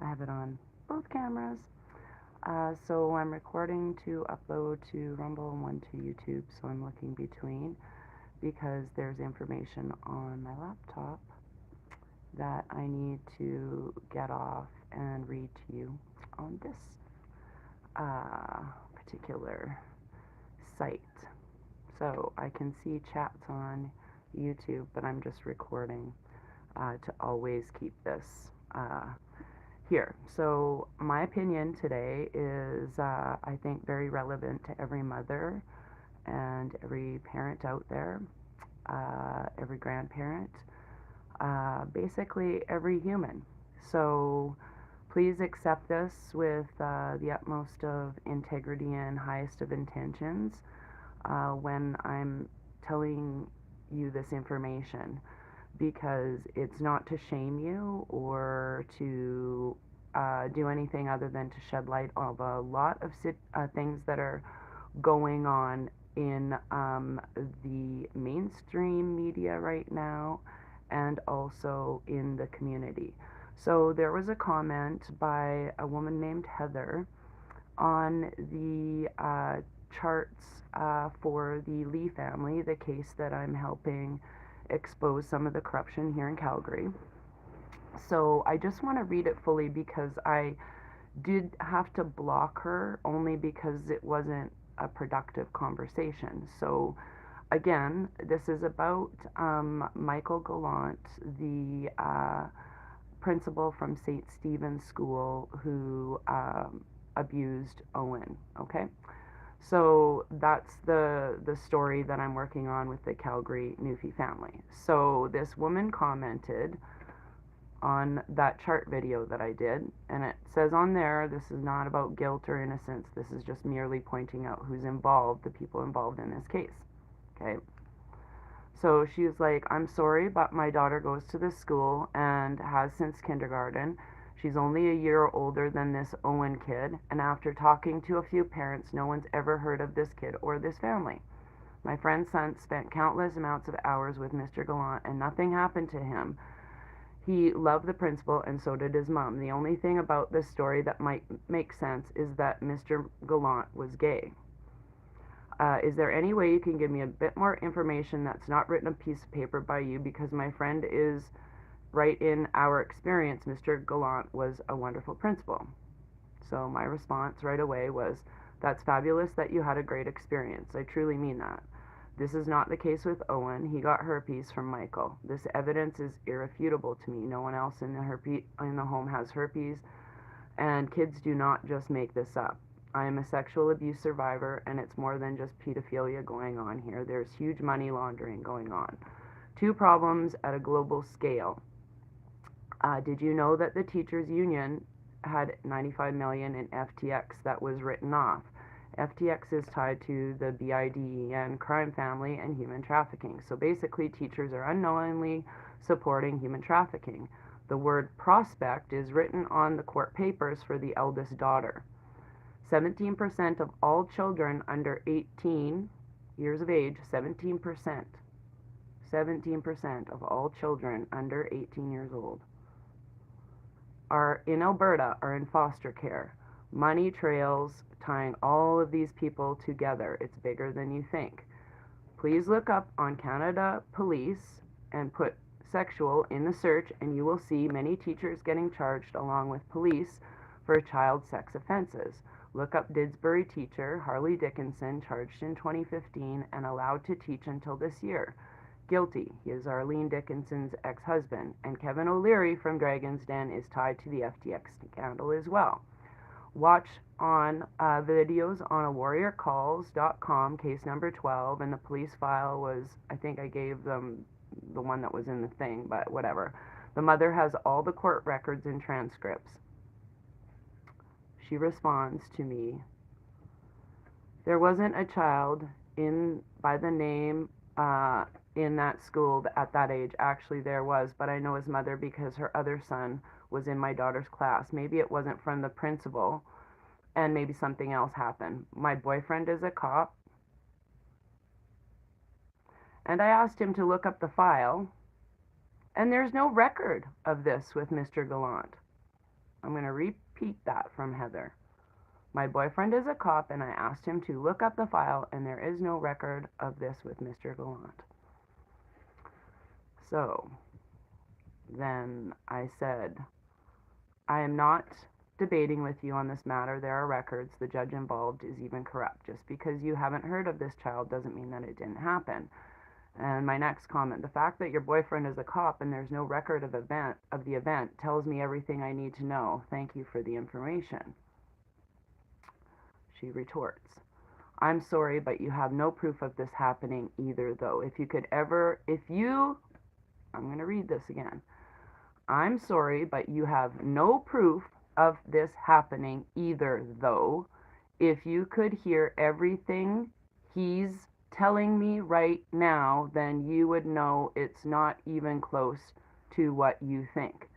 I have it on both cameras. So I'm recording to upload to Rumble and one to YouTube, so I'm looking between because there's information on my laptop that I need to get off and read to you on this uh, particular site. So I can see chats on YouTube, but I'm just recording to always keep this here. So my opinion today is, I think, very relevant to every mother and every parent out there, every grandparent, basically every human. So please accept this with the utmost of integrity and highest of intentions when I'm telling you this information, because it's not to shame you or to do anything other than to shed light on a lot of things that are going on in the mainstream media right now and also in the community. So there was a comment by a woman named Heather on the charts for the Lee family, the case that I'm helping expose some of the corruption here in Calgary. So I just want to read it fully because I did have to block her only because it wasn't a productive conversation. So again, this is about Michael Gallant, the principal from St. Stephen's School who abused Owen. Okay, so that's the story that I'm working on with the Calgary Newfie family. So this woman commented on that chart video that I did, and it says on there, this is not about guilt or innocence, this is just merely pointing out who's involved, the people involved in this case. Okay, so she's like, I'm sorry, but my daughter goes to this school and has since kindergarten. She's only a year older than this Owen kid, and after talking to a few parents, no one's ever heard of this kid or this family. My friend's son spent countless amounts of hours with Mr. Gallant, and nothing happened to him. He loved the principal, and so did his mom. The only thing about this story that might make sense is that Mr. Gallant was gay. Is there any way you can give me a bit more information that's not written on a piece of paper by you? Because my friend is right in our experience. Mr. Gallant was a wonderful principal. So my response right away was, that's fabulous that you had a great experience. I truly mean that. This is not the case with Owen. He got herpes from Michael. This evidence is irrefutable to me. No one else in the home has herpes, and kids do not just make this up. I am a sexual abuse survivor, and it's more than just pedophilia going on here. There's huge money laundering going on. Two problems at a global scale. Did you know that the teachers union had 95 million in FTX that was written off? FTX is tied to the BIDEN crime family and human trafficking. So basically, teachers are unknowingly supporting human trafficking. The word prospect is written on the court papers for the eldest daughter. 17% of all children under 18 years of age, 17% of all children under 18 years old are in Alberta are in foster care. Money trails tying all of these people together. It's bigger than you think. Please look up on Canada Police and put sexual in the search, and you will see many teachers getting charged along with police for child sex offenses. Look up Didsbury teacher Harley Dickinson, charged in 2015 and allowed to teach until this year. Guilty. He is Arlene Dickinson's ex-husband. And Kevin O'Leary from Dragon's Den is tied to the FTX scandal as well. Watch on videos on warriorcalls.com, case number 12, and the police file was, I think I gave them the one that was in the thing, but whatever. The mother has all the court records and transcripts. She responds to me, there wasn't a child in by the name in that school at that age. Actually, there was, but I know his mother because her other son was in my daughter's class. Maybe it wasn't from the principal, and maybe something else happened. My boyfriend is a cop, and I asked him to look up the file, and there's no record of this with Mr. Gallant. I'm going to repeat that from Heather. My boyfriend is a cop, and I asked him to look up the file, and there is no record of this with Mr. Gallant. So then I said, I am not debating with you on this matter. There are records. The judge involved is even corrupt. Just because you haven't heard of this child doesn't mean that it didn't happen. And my next comment, the fact that your boyfriend is a cop and there's no record of the event tells me everything I need to know. Thank you for the information. She retorts, I'm sorry, but you have no proof of this happening either, though. I'm going to read this again. I'm sorry, but you have no proof of this happening either, though. If you could hear everything he's telling me right now, then you would know it's not even close to what you think.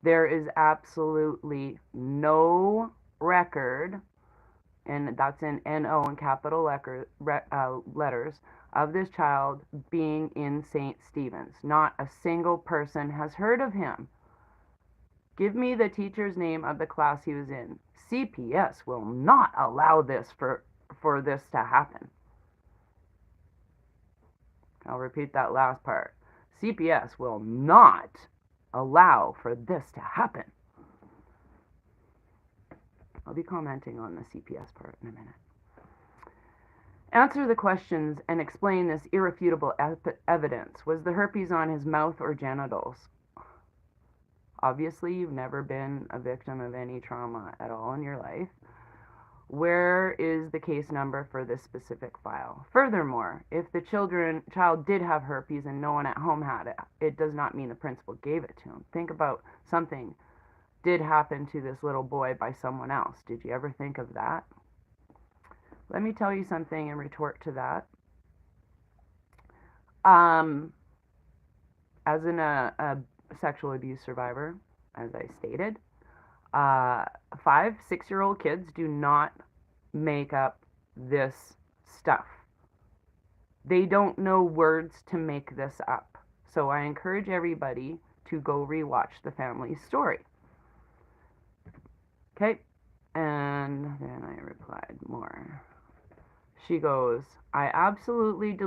There is absolutely no record, and that's in NO in capital letters, of this child being in St. Stephen's. Not a single person has heard of him. Give me the teacher's name of the class he was in. CPS will not allow this for this to happen. I'll repeat that last part. CPS will not allow for this to happen. I'll be commenting on the CPS part in a minute. Answer the questions and explain this irrefutable evidence. Was the herpes on his mouth or genitals? Obviously, you've never been a victim of any trauma at all in your life. Where is the case number for this specific file? Furthermore, if the child did have herpes and no one at home had it, it does not mean the principal gave it to him. Think about something did happen to this little boy by someone else. Did you ever think of that? Let me tell you something and retort to that. As a sexual abuse survivor, as I stated, 5, 6-year-old kids do not make up this stuff. They don't know words to make this up. So I encourage everybody to go rewatch the family story. Okay, and then I replied more. She goes, I absolutely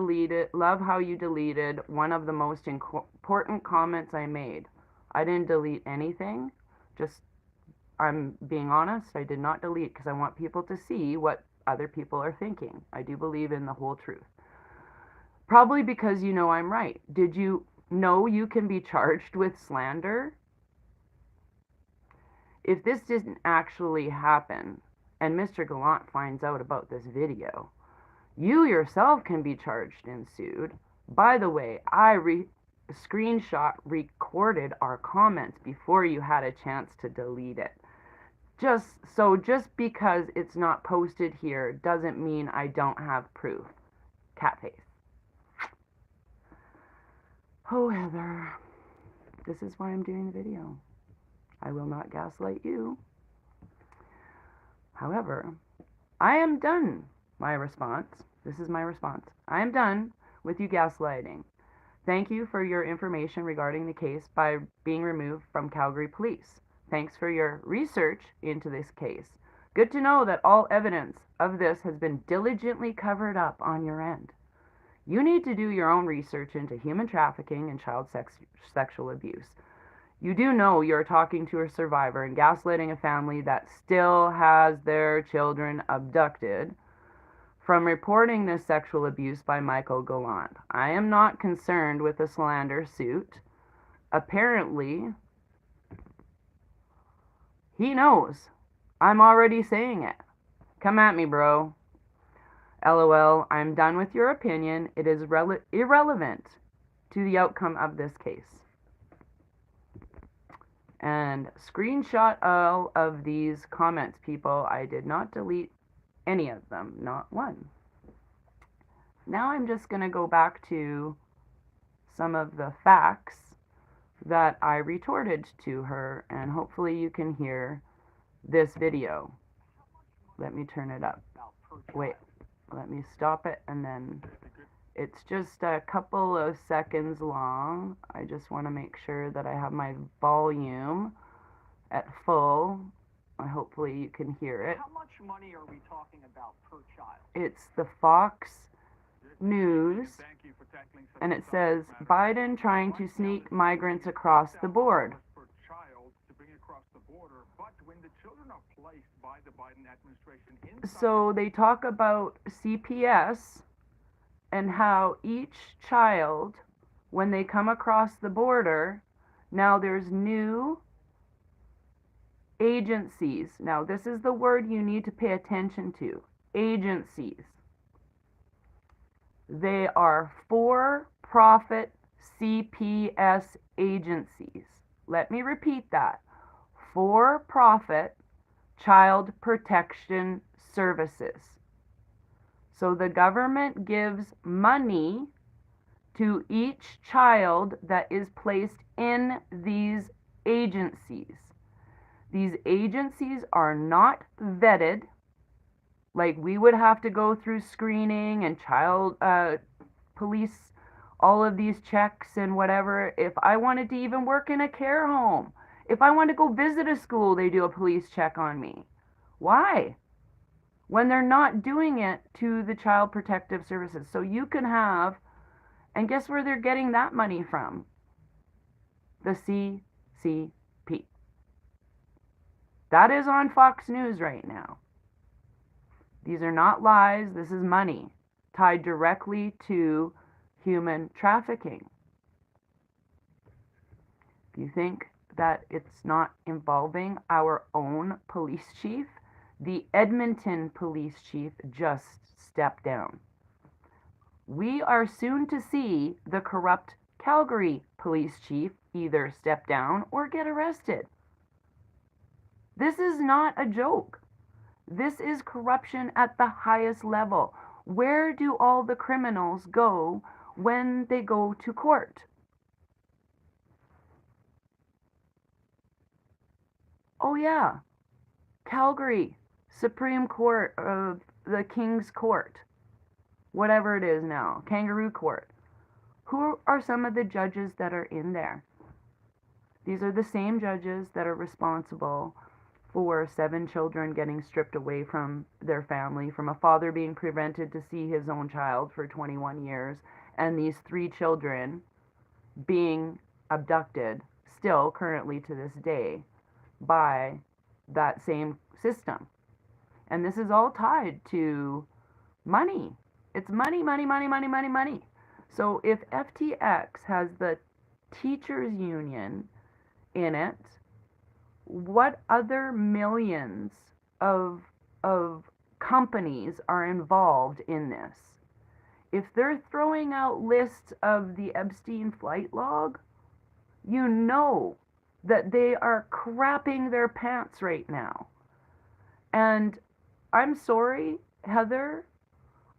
love how you deleted one of the most important comments I made. I didn't delete anything. I'm being honest, I did not delete because I want people to see what other people are thinking. I do believe in the whole truth. Probably because you know I'm right. Did you know you can be charged with slander? If this didn't actually happen and Mr. Gallant finds out about this video, you yourself can be charged and sued. By the way, I screenshot recorded our comments before you had a chance to delete it. Just because it's not posted here doesn't mean I don't have proof. Cat face. Oh, Heather. This is why I'm doing the video. I will not gaslight you. However, I am done. My response. This is my response. I am done with you gaslighting. Thank you for your information regarding the case by being removed from Calgary Police. Thanks for your research into this case. Good to know that all evidence of this has been diligently covered up on your end. You need to do your own research into human trafficking and child sexual abuse. You do know you're talking to a survivor and gaslighting a family that still has their children abducted from reporting this sexual abuse by Michael Gallant. I am not concerned with the slander suit. Apparently, he knows. I'm already saying it. Come at me, bro. LOL, I'm done with your opinion. It is irrelevant to the outcome of this case. And screenshot all of these comments, people. I did not delete any of them, not one. Now I'm just going to go back to some of the facts that I retorted to her, and hopefully you can hear this video. Let me turn it up. Wait, let me stop it, and then it's just a couple of seconds long. I just want to make sure that I have my volume at full. Hopefully you can hear it. How much money are we talking about per child? It's the Fox News, and it says Biden trying to sneak migrants across the board. Per child to bring across the border, but when the children are placed by the Biden administration inside. So they talk about CPS and how each child, when they come across the border, now there's new agencies. Now, this is the word you need to pay attention to. Agencies. They are for-profit CPS agencies. Let me repeat that. For-profit Child Protection Services. So the government gives money to each child that is placed in these agencies. These agencies are not vetted. Like we would have to go through screening and child police, all of these checks and whatever. If I wanted to even work in a care home, if I want to go visit a school, they do a police check on me. Why? When they're not doing it to the Child Protective Services. So you can have, and guess where they're getting that money from? The CCP. That is on Fox News right now. These are not lies. This is money tied directly to human trafficking. If you think that it's not involving our own police chief, the Edmonton police chief just stepped down. We are soon to see the corrupt Calgary police chief either step down or get arrested. This is not a joke. This is corruption at the highest level. Where do all the criminals go when they go to court? Oh yeah, Calgary, Supreme Court of the King's Court, whatever it is now, Kangaroo Court. Who are some of the judges that are in there? These are the same judges that are responsible for 7 children getting stripped away from their family, from a father being prevented to see his own child for 21 years, and these 3 children being abducted, still currently to this day, by that same system. And this is all tied to money. It's money, money, money, money, money, money. So if FTX has the teachers union in it, what other millions of companies are involved in this? If they're throwing out lists of the Epstein flight log, you know that they are crapping their pants right now. And I'm sorry, Heather,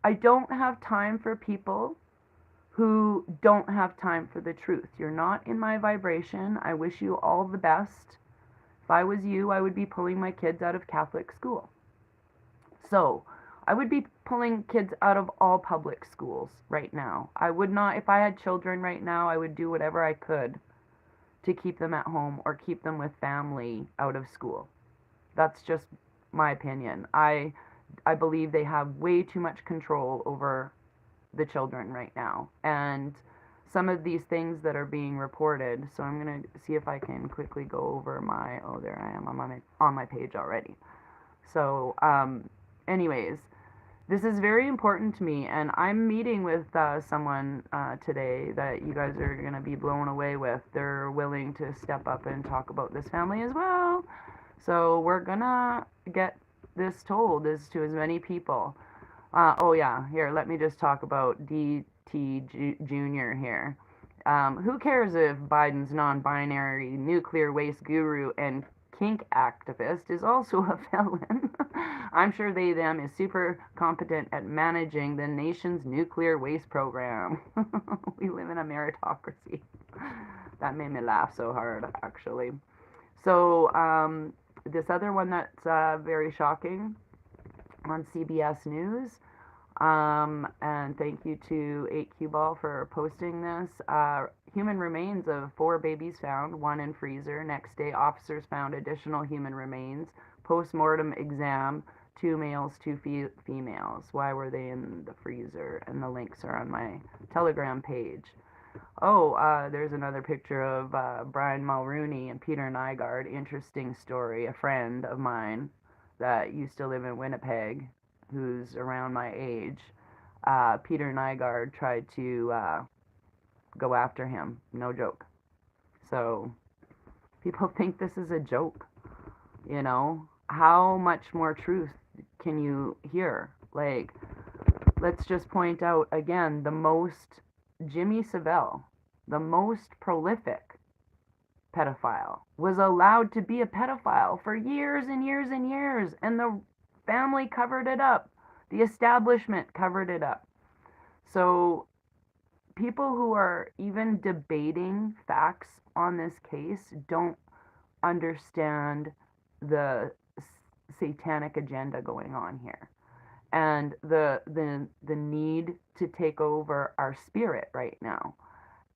I don't have time for people who don't have time for the truth. You're not in my vibration. I wish you all the best. If I was you, I would be pulling my kids out of Catholic school. So, I would be pulling kids out of all public schools right now. I would not, if I had children right now, I would do whatever I could to keep them at home or keep them with family out of school. That's just my opinion. I believe they have way too much control over the children right now. And some of these things that are being reported, so I'm going to see if I can quickly go over my, oh, there I am on my page already. So, anyways, this is very important to me, and I'm meeting with someone today that you guys are going to be blown away with. They're willing to step up and talk about this family as well. So we're going to get this told as to as many people. Oh yeah, here, let me just talk about DT Jr. here. Who cares if Biden's non-binary nuclear waste guru and kink activist is also a felon? I'm sure they, them is super competent at managing the nation's nuclear waste program. We live in a meritocracy. That made me laugh so hard, actually. So, this other one that's very shocking on CBS News, and thank you to 8Q Ball for posting this. human remains of 4 babies found, one in freezer. Next day, officers found additional human remains. Post-mortem exam, 2 males, 2 females. Why were they in the freezer? And the links are on my Telegram page. Oh, there's another picture of Brian Mulrooney and Peter Nygaard. Interesting story. A friend of mine that used to live in Winnipeg, who's around my age, Peter Nygaard tried to go after him. No joke. So people think this is a joke. You know, how much more truth can you hear? Like, let's just point out again the most Jimmy Savile, the most prolific pedophile, was allowed to be a pedophile for years and years and years, and the family covered it up. The establishment covered it up. So people who are even debating facts on this case don't understand the satanic agenda going on here, and the need to take over our spirit right now,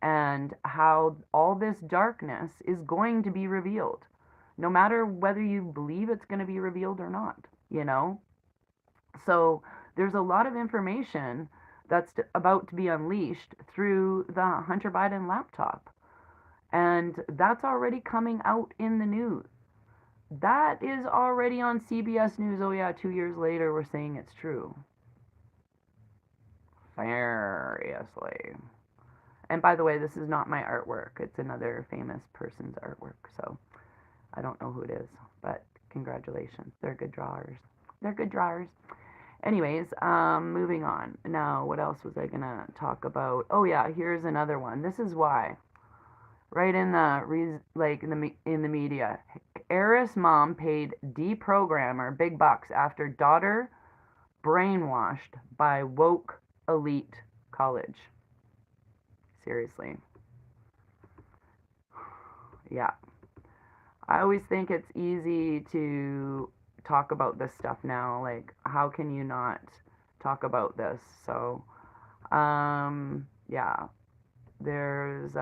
and how all this darkness is going to be revealed, no matter whether you believe it's going to be revealed or not, you know? So there's a lot of information that's about to be unleashed through the Hunter Biden laptop. And that's already coming out in the news. That is already on CBS News. Oh, yeah, 2 years later, we're saying it's true. Seriously. And by the way, this is not my artwork. It's another famous person's artwork. So I don't know who it is, but congratulations. They're good drawers. They're good drawers. Anyways, moving on. Now, what else was I going to talk about? Oh, yeah, here's another one. This is why. Right in the in the media, heiress mom paid deprogrammer big bucks after daughter brainwashed by woke elite college. Seriously. Yeah. I always think it's easy to talk about this stuff now. Like, how can you not talk about this? So, yeah. There's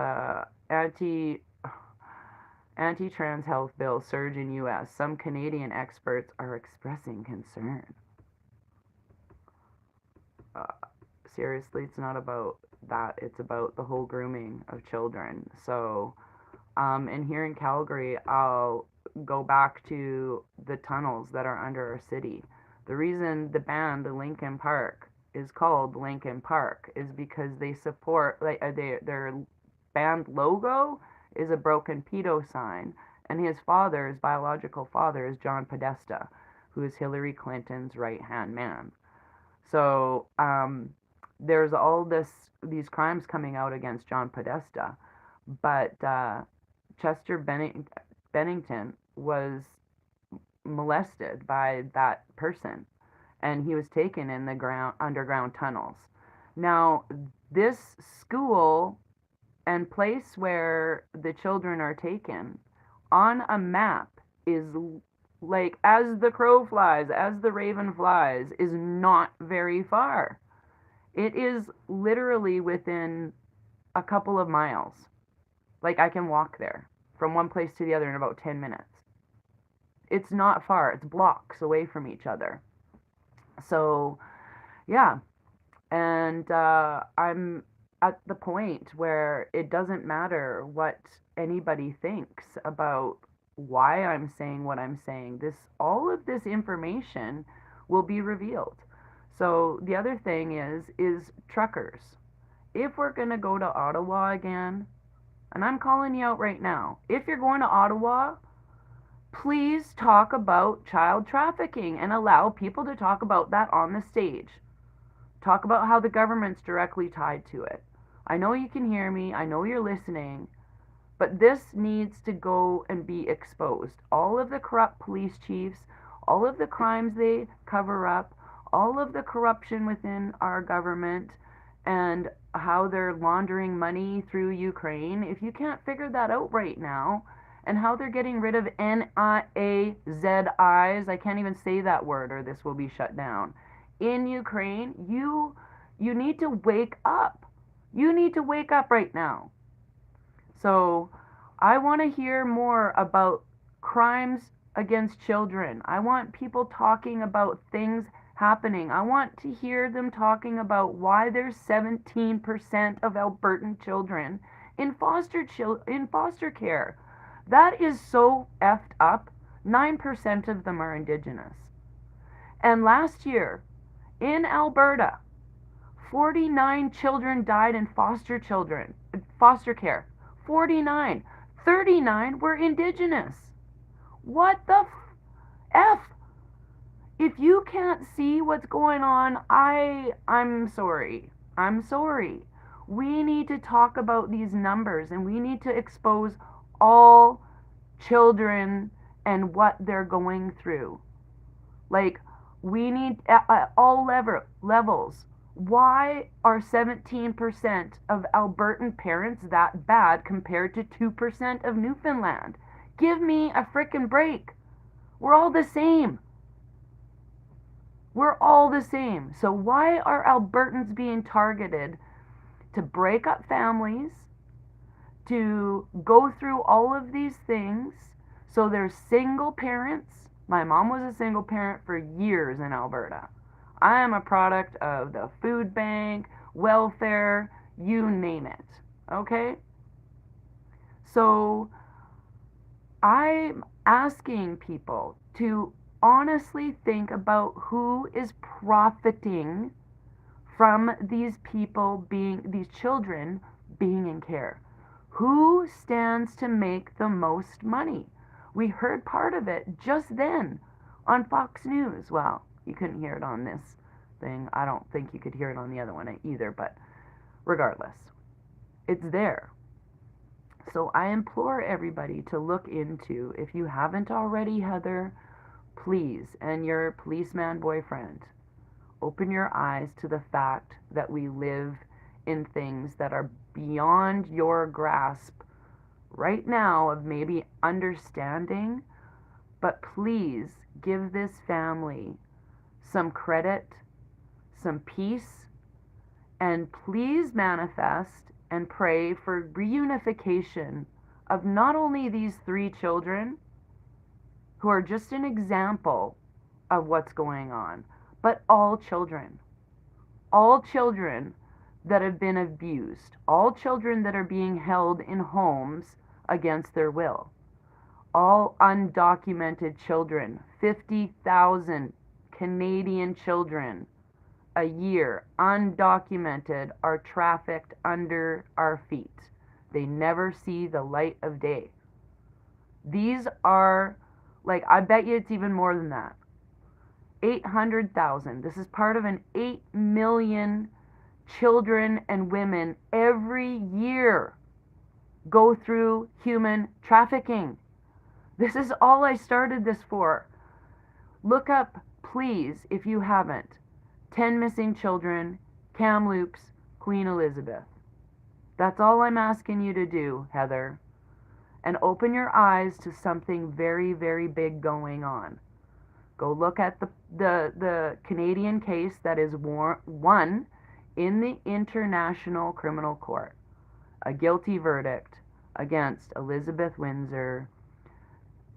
anti-trans health bill surge in U.S. Some Canadian experts are expressing concern. Uh, Seriously, it's not about that. It's about the whole grooming of children. So, and here in Calgary, I'll go back to the tunnels that are under our city. The reason the band, the Linkin Park, is called Linkin Park is because they support, like, their band logo is a broken pedo sign, and his father, his biological father, is John Podesta, who is Hillary Clinton's right-hand man. So there's all these crimes coming out against John Podesta, but Chester Bennington was molested by that person, and he was taken in the underground tunnels. Now, this school and place where the children are taken on a map is, like, as the crow flies, as the raven flies, is not very far. It is literally within a couple of miles. Like, I can walk there from one place to the other in about 10 minutes. It's not far. It's blocks away from each other. So, yeah. And I'm at the point where it doesn't matter what anybody thinks about why I'm saying what I'm saying. All of this information will be revealed. So the other thing is truckers. If we're going to go to Ottawa again, and I'm calling you out right now, if you're going to Ottawa, please talk about child trafficking and allow people to talk about that on the stage. Talk about how the government's directly tied to it. I know you can hear me. I know you're listening. But this needs to go and be exposed. All of the corrupt police chiefs, all of the crimes they cover up, all of the corruption within our government, and how they're laundering money through Ukraine. If you can't figure that out right now, and how they're getting rid of NIAZIs, I can't even say that word or this will be shut down, in Ukraine, you need to wake up. You need to wake up right now. So I want to hear more about crimes against children. I want people talking about things happening. I want to hear them talking about why there's 17% of Albertan children in foster care. That is so effed up. 9% of them are indigenous. And last year in Alberta, 49 children died in foster care. 49. 39 were indigenous. What the F? If you can't see what's going on, I'm sorry. I'm sorry. We need to talk about these numbers and we need to expose all children and what they're going through. Like, we need at all levels. Why are 17% of Albertan parents that bad compared to 2% of Newfoundland? Give me a frickin' break. We're all the same. We're all the same. So why are Albertans being targeted to break up families, to go through all of these things? So there's single parents. My mom was a single parent for years in Alberta. I am a product of the food bank, welfare, you name it. Okay? So I'm asking people to honestly think about who is profiting from these children being in care. Who stands to make the most money? We heard part of it just then on Fox News. Well, you couldn't hear it on this thing. I don't think you could hear it on the other one either, but regardless, it's there. So I implore everybody to look into, if you haven't already, Heather, please, and your policeman boyfriend, open your eyes to the fact that we live in things that are beyond your grasp right now of maybe understanding, but please give this family some credit, some peace, and please manifest and pray for reunification of not only these three children who are just an example of what's going on, but all children. All children that have been abused, all children that are being held in homes against their will, all undocumented children, 50,000 Canadian children a year, undocumented, are trafficked under our feet. They never see the light of day. These are, like, I bet you it's even more than that. 800,000. This is part of an 8 million children and women every year go through human trafficking. This is all I started this for. Look up, please, if you haven't, 10 missing children, Kamloops, Queen Elizabeth. That's all I'm asking you to do, Heather. And open your eyes to something very, very big going on. Go look at the Canadian case that is won in the International Criminal Court. A guilty verdict against Elizabeth Windsor,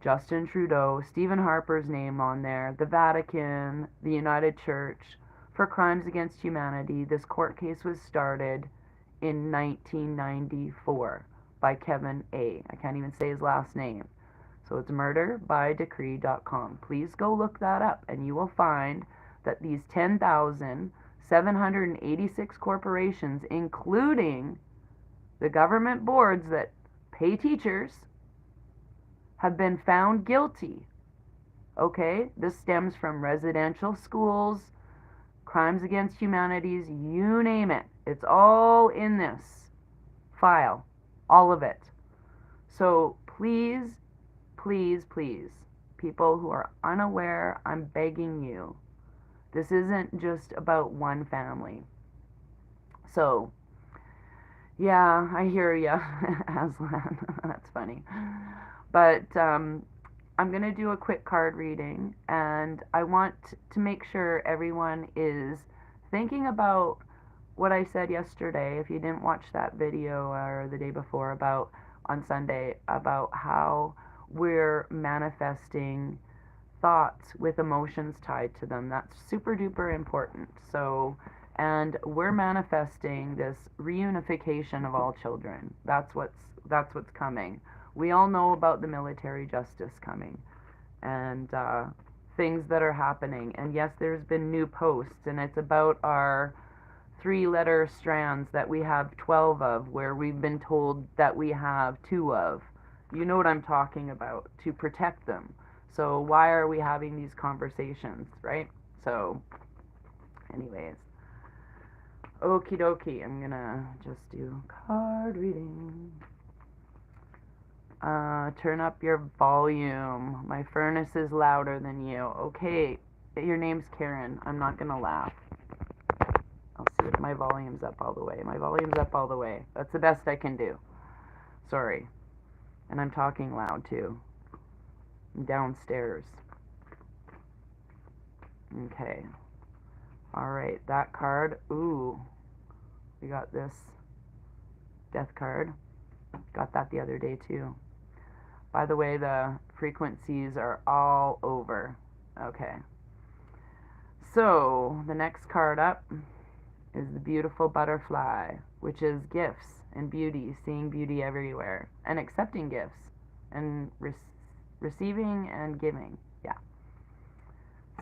Justin Trudeau, Stephen Harper's name on there, the Vatican, the United Church, for crimes against humanity. This court case was started in 1994 by Kevin A. I can't even say his last name. So it's murderbydecree.com. Please go look that up and you will find that these 10,786 corporations, including the government boards that pay teachers, have been found guilty. Okay? This stems from residential schools, crimes against humanities, you name it. It's all in this file. All of it. So please, please, please, people who are unaware, I'm begging you. This isn't just about one family. So, yeah, I hear ya, Aslan. That's funny. But I'm going to do a quick card reading, and I want to make sure everyone is thinking about what I said yesterday. If you didn't watch that video or the day before about on Sunday about how we're manifesting thoughts with emotions tied to them. That's super duper important. So, and we're manifesting this reunification of all children. That's what's coming. We all know about the military justice coming and things that are happening. And yes, there's been new posts, and it's about our three-letter strands that we have 12 of, where we've been told that we have two of. You know what I'm talking about, to protect them. So why are we having these conversations, right? So, anyways, okie dokie, I'm gonna just do card reading. Turn up your volume. My furnace is louder than you. Okay, your name's Karen. I'm not gonna laugh. I'll see if my volume's up all the way. My volume's up all the way. That's the best I can do. Sorry. And I'm talking loud too. I'm downstairs. Okay. Alright, that card. Ooh. We got this death card. Got that the other day too. By the way, the frequencies are all over. Okay. So, the next card up is the beautiful butterfly, which is gifts and beauty, seeing beauty everywhere, and accepting gifts, and receiving and giving. Yeah.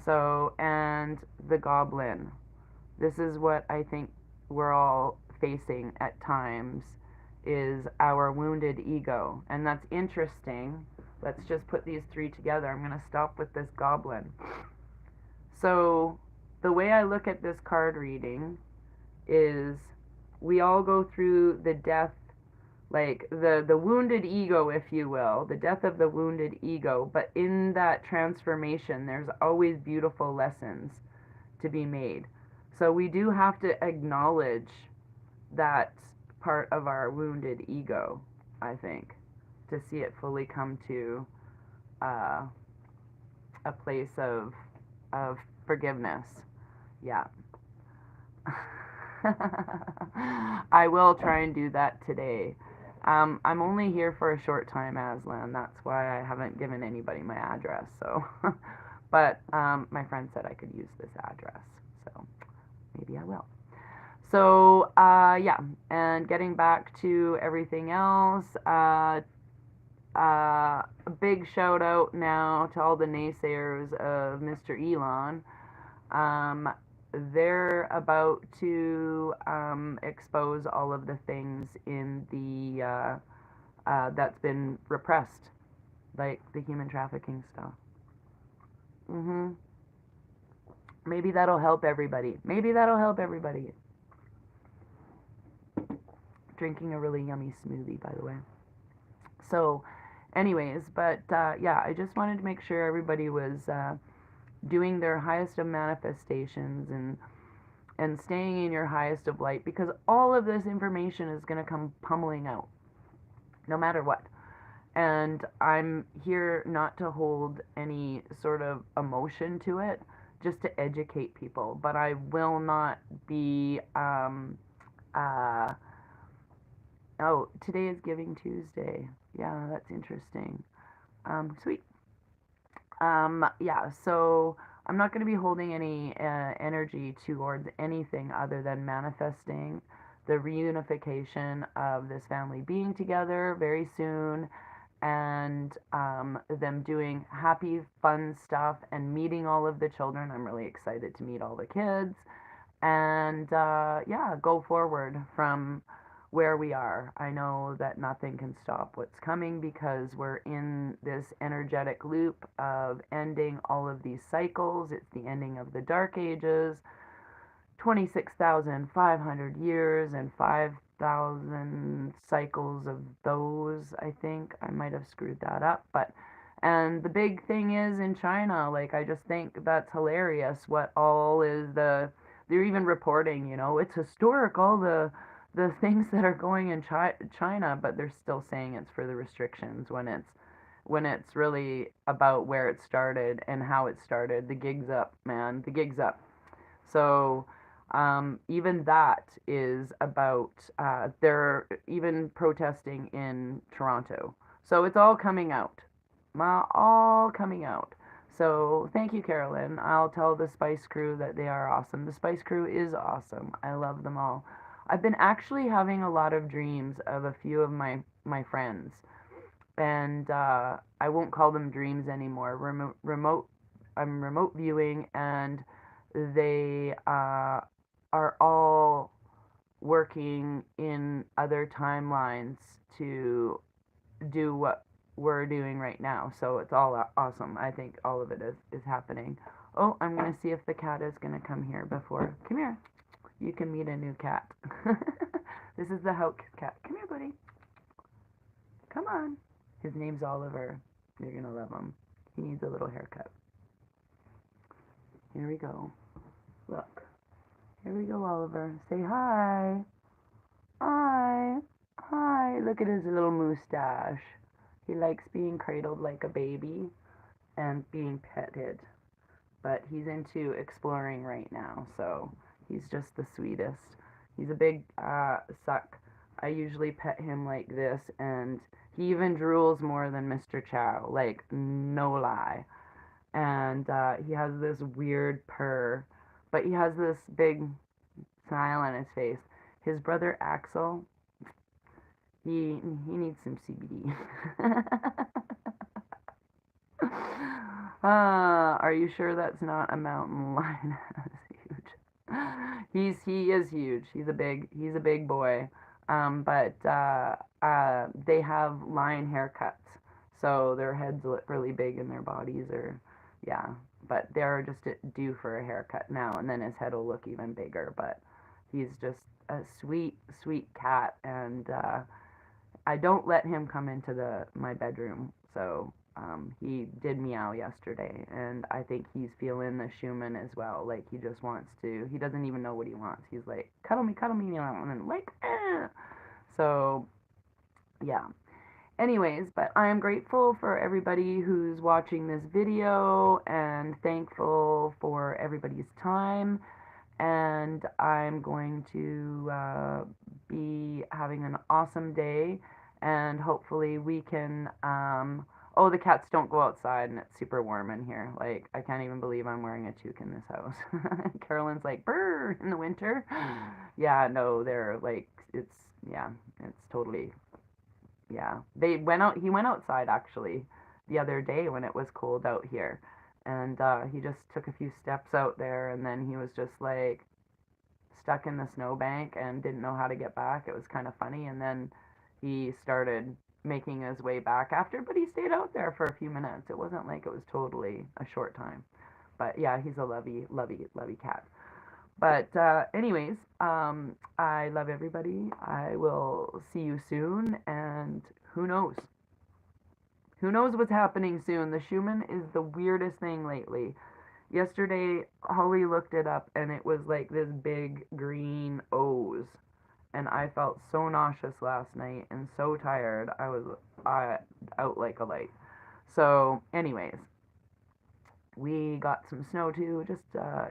So, and the goblin. This is what I think we're all facing at times, is our wounded ego. And that's interesting. Let's just put these three together. I'm going to stop with this goblin. So, the way I look at this card reading is we all go through the death, like the wounded ego, if you will, the death of the wounded ego, but in that transformation there's always beautiful lessons to be made. So we do have to acknowledge that part of our wounded ego, I think, to see it fully come to a place of forgiveness. Yeah. I will try and do that today. I'm only here for a short time, Aslan. That's why I haven't given anybody my address. So, but my friend said I could use this address, so maybe I will. So, yeah, and getting back to everything else, a big shout out now to all the naysayers of Mr. Elon. They're about to expose all of the things in the that's been repressed, like the human trafficking stuff. Mhm. Maybe that'll help everybody. Maybe that'll help everybody. Drinking a really yummy smoothie, by the way. So, anyways, but yeah, I just wanted to make sure everybody was doing their highest of manifestations and staying in your highest of light, because all of this information is going to come pummeling out no matter what. And I'm here not to hold any sort of emotion to it, just to educate people. But I will not be oh, today is Giving Tuesday. Yeah, that's interesting. Sweet. Yeah, so I'm not going to be holding any energy towards anything other than manifesting the reunification of this family being together very soon, and them doing happy, fun stuff and meeting all of the children. I'm really excited to meet all the kids, and yeah, go forward from where we are. I know that nothing can stop what's coming, because we're in this energetic loop of ending all of these cycles. It's the ending of the Dark Ages, 26,500 years and 5,000 cycles of those. I think I might have screwed that up, but and the big thing is in China, like, I just think that's hilarious what all is they're even reporting, it's historic, all the things that are going in China, but they're still saying it's for the restrictions when it's really about where it started and how it started. The gig's up, man. The gig's up. So Even that is about, they're even protesting in Toronto. So it's all coming out. All coming out. So thank you, Carolyn. I'll tell the Spice Crew that they are awesome. The Spice Crew is awesome. I love them all. I've been actually having a lot of dreams of a few of my friends, and I won't call them dreams anymore. I'm remote viewing, and they are all working in other timelines to do what we're doing right now. So it's all awesome. I think all of it is happening. Oh, I'm going to see if the cat is going to come here before. Come here. You can meet a new cat. This is the house cat. Come here, buddy. Come on. His name's Oliver. You're going to love him. He needs a little haircut. Here we go. Look. Here we go, Oliver. Say hi. Hi. Hi. Look at his little mustache. He likes being cradled like a baby and being petted. But he's into exploring right now, so he's just the sweetest. He's a big suck. I usually pet him like this, and he even drools more than Mr. Chow, like no lie. And he has this weird purr, but he has this big smile on his face. His brother Axel, he needs some CBD. Are you sure that's not a mountain lion? He is huge. He's a big boy. But they have lion haircuts, so their heads look really big and their bodies are, yeah. But they're just due for a haircut now, and then his head will look even bigger. But he's just a sweet, sweet cat, and I don't let him come into the my bedroom. So he did meow yesterday, and I think he's feeling the Schumann as well. Like he just wants to. He doesn't even know what he wants. He's like, cuddle me, meow, and then like, eh. So yeah. Anyways, but I am grateful for everybody who's watching this video, and thankful for everybody's time, and I'm going to be having an awesome day, and hopefully we can. Oh, the cats don't go outside, and it's super warm in here. Like, I can't even believe I'm wearing a toque in this house. Carolyn's like, brr, in the winter. Yeah, no, they're like, yeah, it's totally, yeah. He went outside actually the other day when it was cold out here. And he just took a few steps out there, and then he was just like, stuck in the snowbank and didn't know how to get back. It was kind of funny. And then he started making his way back after, but he stayed out there for a few minutes. It wasn't like it was totally a short time. But yeah, he's a lovey cat. But anyways, I love everybody. I will see you soon, and who knows? Who knows what's happening soon? The Schumann is the weirdest thing lately. Yesterday, Holly looked it up, and it was like this big green O's. And I felt so nauseous last night and so tired. I was out like a light. So, anyways, we got some snow too. Just,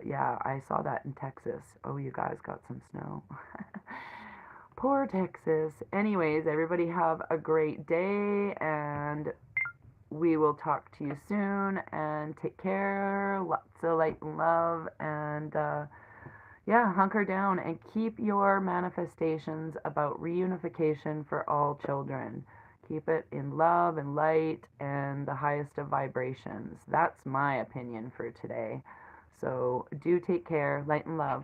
yeah, I saw that in Texas. Oh, you guys got some snow. Poor Texas. Anyways, everybody have a great day, and we will talk to you soon, and take care. Lots of light and love, and yeah, hunker down and keep your manifestations about reunification for all children. Keep it in love and light and the highest of vibrations. That's my opinion for today. So do take care. Light and love.